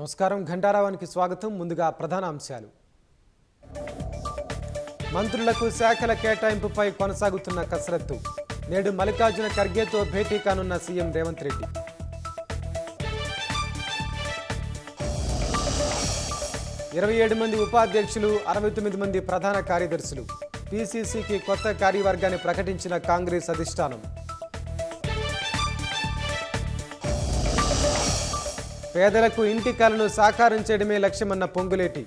నమస్కారం ఘంటారావానికి స్వాగతం. ముందుగా ప్రధాన అంశాలు. మంత్రులకు శాఖల కేటాయింపుపై కొనసాగుతున్న కసరత్తు. నేడు మల్లికార్జున ఖర్గేతో భేటీ కానున్న సీఎం రేవంత్ రెడ్డి. ఇరవై 27 మంది ఉపాధ్యక్షులు, 69 మంది ప్రధాన కార్యదర్శులు. పీసీసీకి కొత్త కార్యవర్గాన్ని ప్రకటించిన కాంగ్రెస్ అధిష్టానం. పేదలకు ఇంటి కలను సాకారం చేయడమే లక్ష్యమన్న పొంగులేటి.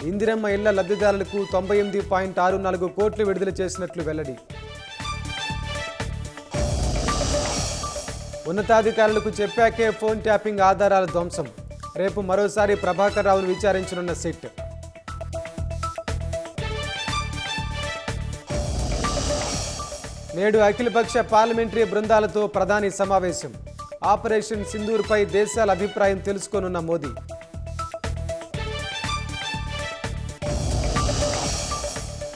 ఇందిరమ్మ ఇళ్ల లబ్ధిదారులకు 98.64 కోట్లు విడుదల చేసినట్లు వెల్లడి. ఉన్నతాధికారులకు చెప్పాకే ఫోన్ ట్యాపింగ్ ఆధారాల ధ్వంసం. రేపు మరోసారి ప్రభాకర్ రావును విచారించనున్న సిట్. నేడు అఖిలపక్ష పార్లమెంటరీ బృందాలతో ప్రధాని సమావేశం. ఆపరేషన్ సింధూర్పై దేశాల అభిప్రాయం తెలుసుకోనున్న మోదీ.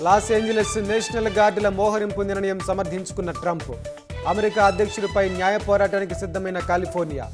లాస్ ఏంజలస్ నేషనల్ గార్డుల మోహరింపు నిర్ణయం సమర్థించుకున్న ట్రంప్. అమెరికా అధ్యక్షుడిపై న్యాయ పోరాటానికి సిద్ధమైన కాలిఫోర్నియా.